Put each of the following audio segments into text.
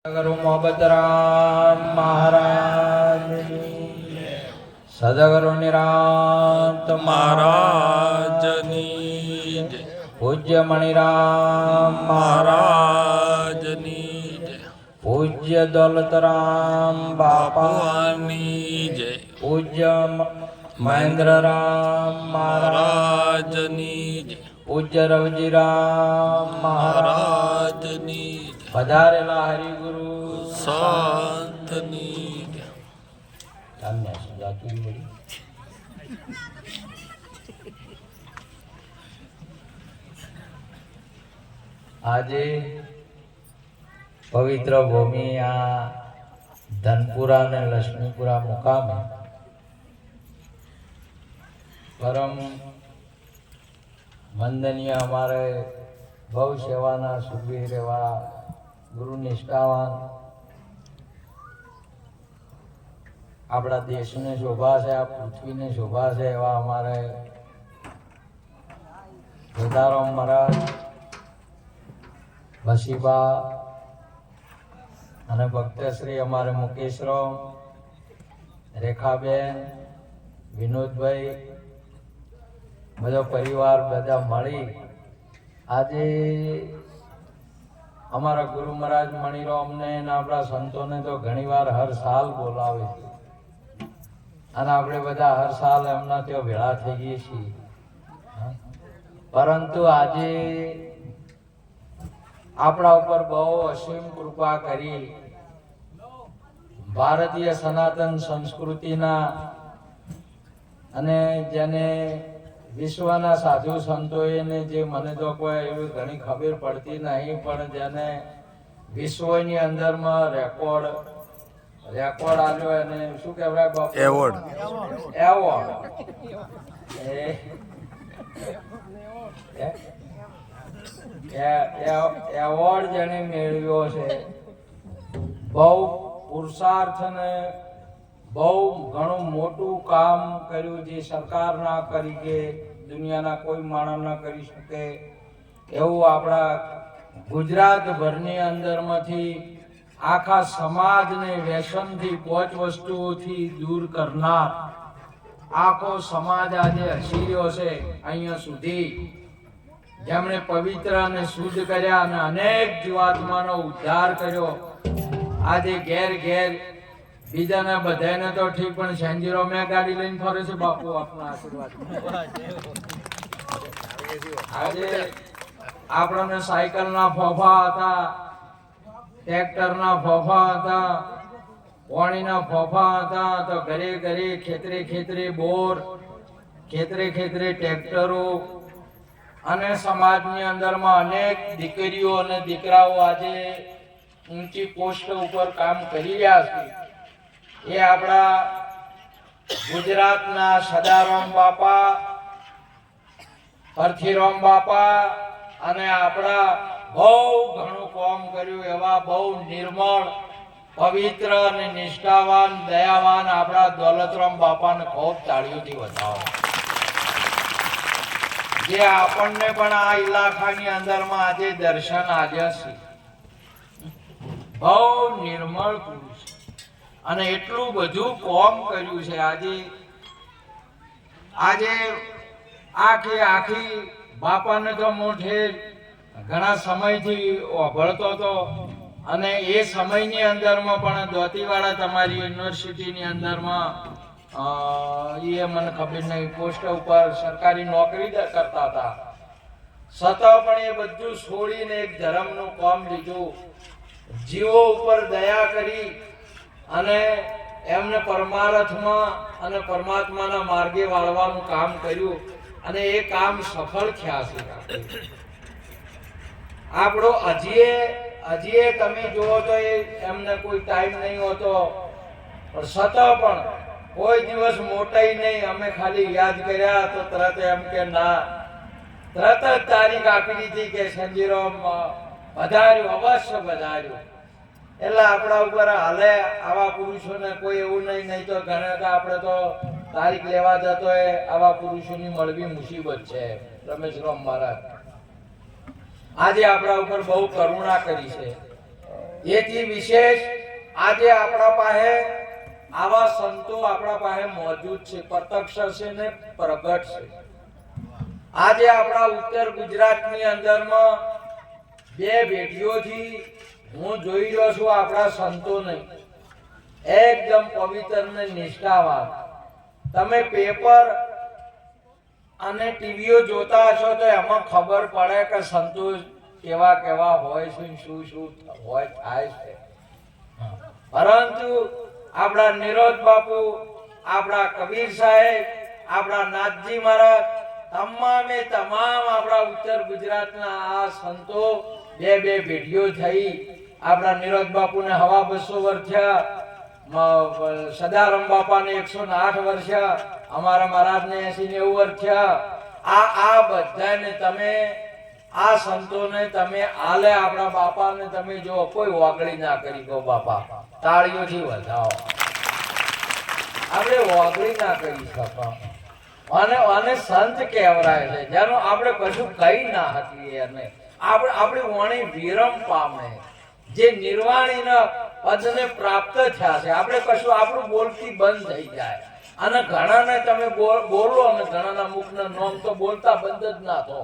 गुरु मोहब्बत राम महाराज, सदगुरु निरांत महाराज, पूज्य मणिराम महाराज, पूज्य दौलत राम बापा, पूज्य महेंद्र राम महाराज, पूज्य रवजी राम महाराज, पधारेला हरिगुरु संतनी આજે પવિત્ર ભૂમિ આ ધનપુરા અને લક્ષ્મીપુરા મુકામે પરમ વંદનીય અમારે બહુ સેવાના સુરવીર એવા ગુરુ નિષ્ઠાવાન આપણા દેશને શોભા છે, આ પૃથ્વીને શોભા છે એવા અમારે સીતારામ મહારાજ, બસીબા અને ભક્તશ્રી અમારે મુકેશરામ, રેખાબેન, વિનોદભાઈ, બધો પરિવાર બધા મળી આજે અમારા ગુરુ મહારાજ મણિરામને અને આપણા સંતોને તો ઘણીવાર હર સાલ બોલાવે છે અને આપણે બધા હર સાલ એમના ત્યાં ભેળા થઈ ગઈએ છીએ, પરંતુ આજે આપણા ઉપર બહુ અસીમ કૃપા કરી ભારતીય સનાતન સંસ્કૃતિના અને જેને વિશ્વના સાધુ સંતોએ જે મને તો કોઈ એવી ઘણી ખબર પડતી નહીં, પણ જેને વિશ્વની અંદરમાં રેકોર્ડ આલ્યો એને શું કહેવાય બાપુ? એવોર્ડ એવોર્ડ જેને મેળવ્યો છે. બહુ પુરુષાર્થ ને બહુ ઘણું મોટું કામ કર્યું જે સરકાર ના કરી કે દુનિયાના કોઈ માણસ ના કરી શકે એવું આપણા ગુજરાત ભરની અંદરમાંથી આખા સમાજને વ્યસનથી પોચ વસ્તુઓથી દૂર કરનાર આખો સમાજ આજે હસી રહ્યો છે. અહીંયા સુધી જેમણે પવિત્ર અને શુદ્ધ કર્યા અને અનેક જીવાત્માનો ઉદ્ધાર કર્યો. આજે ઘેર ઘેર બીજાના બધાને તો ઠીક, પણ સેન્જીરો મેં ગાડી લઈને ફરે છે બાપુ, આપના આશીર્વાદ. આજે આપણને સાયકલ ના ફોફા હતા, ટ્રેક્ટર ના ફોફા હતા, પાણીના ફોફા હતા, તો ઘરે ઘરે ખેતરે ખેતરે બોર, ખેતરે ખેતરે ટ્રેક્ટરો અને સમાજની અંદરમાં અનેક દીકરીઓ અને દીકરાઓ આજે ઊંચી પોસ્ટ ઉપર કામ કરી રહ્યા છે. એ આપણા ગુજરાતના સદારામ બાપા, પરથીરામ બાપા અને આપણા બહુ ઘણું કામ કર્યું એવા બહુ નિર્મળ, પવિત્ર અને નિષ્ઠાવાન, દયાવાન આપણા દોલતરામ બાપાને ખૂબ તાળીઓથી વધાવો. જે આપણને પણ આ ઇલાકાની અંદરમાં આજે દર્શન આવ્યા છે. બહુ નિર્મળ પુરુષ અને એટલું બધું કામ કર્યું છે. આજે આખી બાપાને તો મોઢે ઘણા સમયથી ઓભળતો હતો અને એ સમયની અંદરમાં પણ દોતીવાડા તમારી યુનિવર્સિટીની અંદરમાં એ મને ખબર નહીં, પોસ્ટ ઉપર સરકારી નોકરી કરતા હતા, છતાં પણ એ બધું છોડીને એક ધર્મનું કામ લીધું. જીવો ઉપર દયા કરી અને એમને પરમાર્થમાં અને પરમાત્માના માર્ગે વાળવાનું કામ કર્યું અને એ કામ સફળ થયા છે. આપણો હજીએ તમે જુઓ તો એમને કોઈ ટાઈમ નહીં હોતો, પણ છતાં પણ કોઈ દિવસ મોટાઈ નહીં. અમે ખાલી યાદ કર્યા તો તરત એમ કે ના, તરત જ તારીખ આપી દીધી કે સંજીરામ વધાર્યું, અવશ્ય વધાર્યું. એટલે આપણા ઉપર હાલે આવા પુરુષોને કોઈ એવું નહીં તો ઘણા આપણે તો તારીખ લેવા જતો એ આવા પુરુષોની મળવી મુસીબત છે. રમેશરામ મહારાજ આજે આપણા ઉપર બહુ કરુણા કરી છે. એથી વિશેષ આજે આપણા પાસે આવા સંતો આપણા પાસે મોજૂદ છે, પ્રત્યક્ષ છે ને પ્રગટ છે. આજે આપણા ઉત્તર ગુજરાતની અંદરમાં બે પેઢીઓથી હું જોઈ રહ્યો છું આપણા સંતોને એકદમ પવિત્ર ને નિષ્ઠાવાન. તમે પેપર અને ટીવીઓ જોતા હશો તો એમાં ખબર પડે કે સંતો કેવા કેવા હોય છે, શું શું હોય થાય છે. પરંતુ આપણા નિરોધ બાપુ, આપણા કબીર સાહેબ, આપણા નાથજી મહારાજ, તમામે તમામ આપણા ઉત્તર ગુજરાતના આ સંતો બે બે પેઢીઓ થઈ. આપણા નિરોધ બાપુને 250 વર્ષ થયા, સદારામ બાપાને 108 વર્ષ થયા, અમારા મહારાજને 80-90 વર્ષ થયા. આ બધાને તમે આ સંતોને તમે આલે આપણા બાપાને તમે જો કોઈ વાગળી ના કરી ગો બાપા, તાળીઓથી વધાવો. આપણે વાગળી ના કરી શકો અને સંત કહેવરાય છે જેનો આપણે કશું કઈ ના હતી. એને આપણી વાણી વિરમ પામે, જે નિર્વાણીના પદને પ્રાપ્ત થયા છે. આપણે કશું આપણું બોલતી બંધ થઈ જાય. અને ઘણાને તમે બોલો અને ઘણાના મુખના નામ તો બોલતા બંધ જ ના થો.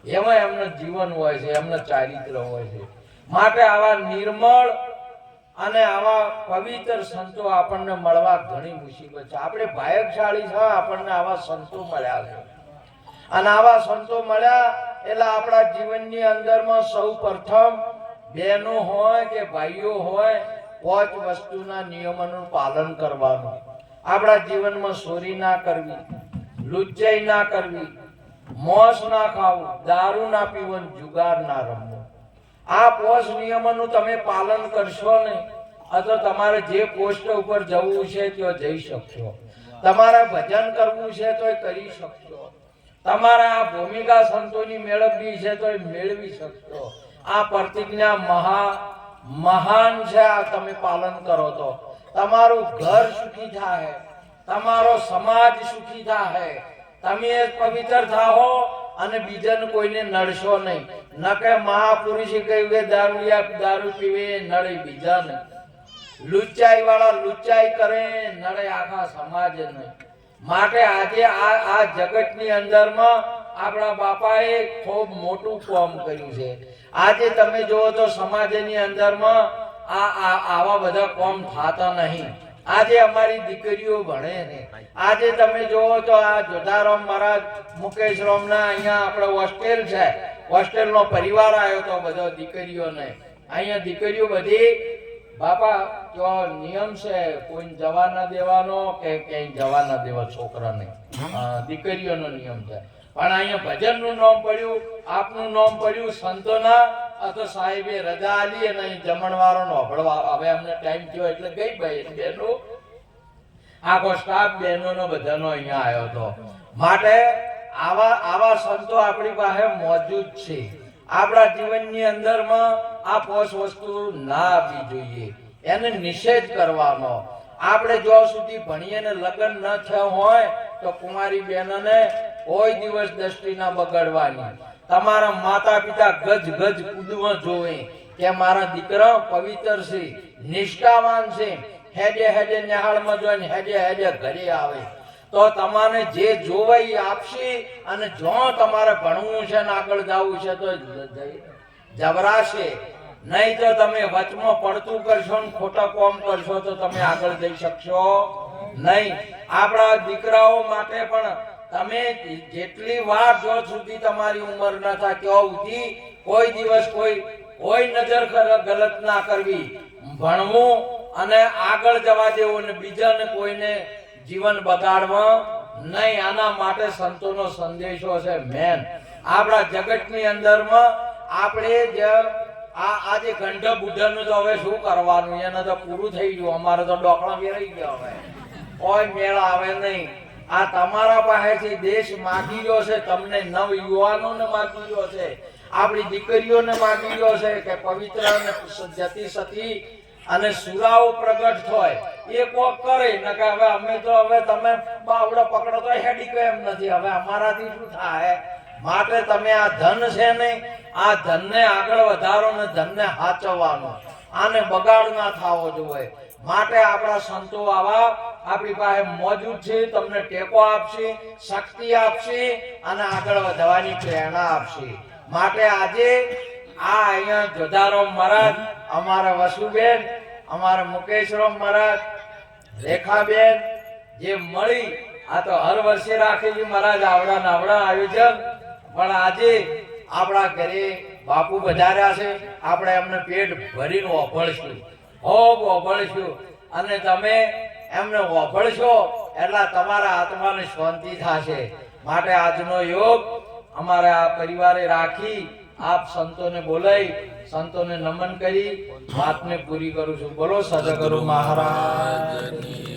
એમાં એમનું જીવન હોય છે, એમનું ચારિત્ર હોય છે. માટે આવા નિર્મળ અને આવા પવિત્ર સંતો આપણને મળવા ઘણી મુસીબત છે. આપણે ભાગ્યશાળી છે, આપણને આવા સંતો મળ્યા છે. અને આવા સંતો મળ્યા એટલે આપણા જીવનની અંદરમાં સૌ પ્રથમ બહેનો હોય કે ભાઈઓ હોય, 5 વસ્તુના નિયમોનું પાલન કરવાનું. આપણા જીવનમાં ચોરી ના કરવી, લુચ્ચાઈ ના કરવી, મોસ ના ખાવું, દારૂ ના પીવું, જુગાર ના રમવું. આ 5 નિયમોનું તમે પાલન કરશો ને તો તમારે જે પોસ્ટ ઉપર જવું છે ત્યાં જઈ શકશો. તમારે ભજન કરવું છે તો કરી શકશો. તમારે આ ભૂમિકા સંતોની મેળવવી છે તો મેળવી શકશો. આ પ્રતિજ્ઞા મહાન છે. આ તમે પાલન કરો તો તમારું ઘર સુખી થાય, તમારો સમાજ સુખી થાય. તમે પવિત્ર થાઓ અને બીજાને કોઈને નડશો નહીં. ન કે મહાપુરુષે કહ્યું કે દારૂ પીવે નડે બીજાને, લુચ્ચાઈ વાળા લુચ્ચાઈ કરે નડે આખા સમાજ નહીં. માટે આજે આ જગતની અંદરમાં આપણા બાપાએ ખૂબ મોટું કામ કર્યું છે. આજે તમે જુઓ તો સમાજની અંદરમાં આવા બધા કામ થતા નહીં. આજે અમારી દીકરીઓ ભણે ને, આજે તમે જુઓ તો આ જોધારામ મહારાજ મુકેશ રામના અહીંયા આપણે હોસ્ટેલ છે, હોસ્ટેલનો પરિવાર આવ્યો તો બધો દીકરીઓને. અહીંયા દીકરીઓ બધી બાપા જો નિયમ છે કોઈ જવા ના દેવાનો કે ક્યાંય જવા ના દેવા છોકરાને, દીકરીઓનો નિયમ છે. પણ અહીંયા ભજનનું નામ પડ્યું, આપનું નામ પડ્યું સંતોના, તો સાહેબે રજા આલી અને અહીં જમણવારો નોભળવા. હવે અમને ટાઈમ થયો એટલે ગઈ ભાઈ બહેનો, આખો સ્ટાફ બહેનોનો બધાનો અહીંયા આવ્યો હતો. માટે આવા સંતો આપણી પાસે મોજૂદ છે. આપણા જીવનની અંદરમાં આ 5 વસ્તુ ના આવવી જોઈએ, એને નિષેધ કરવાનો. આપણે જો સુધી ભણીએ ને લગ્ન ન થયા હોય તો કુમારી બહેનોને કોઈ દિવસ દ્રષ્ટિ ના બગાડવાની. તમારા માતા પિતા ગજ ગજ કૂદવા જોવે કે મારા દીકરા પવિત્ર છે, નિષ્ઠાવાન છે, હેડે હેડે નિહાળમાં જોઈને હેડે હેડે ઘરે આવે તો તમારે જે જોવે એ આપશે. અને જો તમારે ભણવું છે ને આગળ જવું છે તો જબરાશે નહીં. તો તમે વચમાં પડતું કરશો ને ખોટા કામ કરશો તો તમે આગળ જઈ શકશો નહીં. આપણા દીકરાઓ માટે પણ તમે જેટલી વાર જો સુધી તમારી ઉંમર ન થાય ત્યાં સુધી કોઈ દિવસ કોઈ નજર ગલત ના કરવી. ભણવું અને આગળ જવા દેવું ને બીજાને કોઈને જીવન બગાડવા નહીં. આના માટે સંતોનો સંદેશો છે મેન. આપણા જગતની અંદરમાં આપણે જે આજે ગંઢ બુઢાનું તો હવે શું કરવાનું, એને તો પૂરું થઈ ગયું. અમારે તો ડોકળા વેરાઈ ગયા, હવે કોઈ મેળ આવે નહીં. આ તમારા પાસેથી દેશ માગી રહ્યો છે, તમને નવ યુવાનોને માગી રહ્યો છે, આપણી દીકરીઓને માગી રહ્યો છે કે પવિત્ર અને જતી સતી અને સુરાઓ પ્રગટ થાય એ કોક કરે ને કે હવે અમે તો હવે તમે બાવડો પકડો તો હેડી ગયો એમ નથી, હવે અમારાથી શું થાય. માટે તમે આ ધન છે ને, આ ધનને આગળ વધારો ને ધનને હાચવવાનો. આને બગાડ ના થવો જોઈએ માટે આપણા સંતો આવા આપણી પાસે મોજૂદ છે, તમને ટેકો આપશે, શક્તિ આપશે અને આગળ વધવાની પ્રેરણા આપશે. માટે આજે આ અહીંયા જોધારામ મહારાજ, અમારા વસુબેન, અમારા મુકેશરામ મહારાજ, રેખાબેન જે મળી આ તો હર વર્ષે રાખે છે મહારાજ આવડા નાવડા આયોજન, પણ આજે આપણા ઘરે બાપુ વધાર્યા છે, આપણે એમને પેટ ભરીને ઓફળશું, ખૂબ ઓફળશું અને તમે એમને ઓફળશો એટલે તમારા આત્માને શાંતિ થશે. માટે આજનો યોગ અમારા પરિવારે રાખી આપ સંતોને બોલાવી સંતોને નમન કરી વાતને પૂરી કરું છું. બોલો સદગુરુ મહારાજ.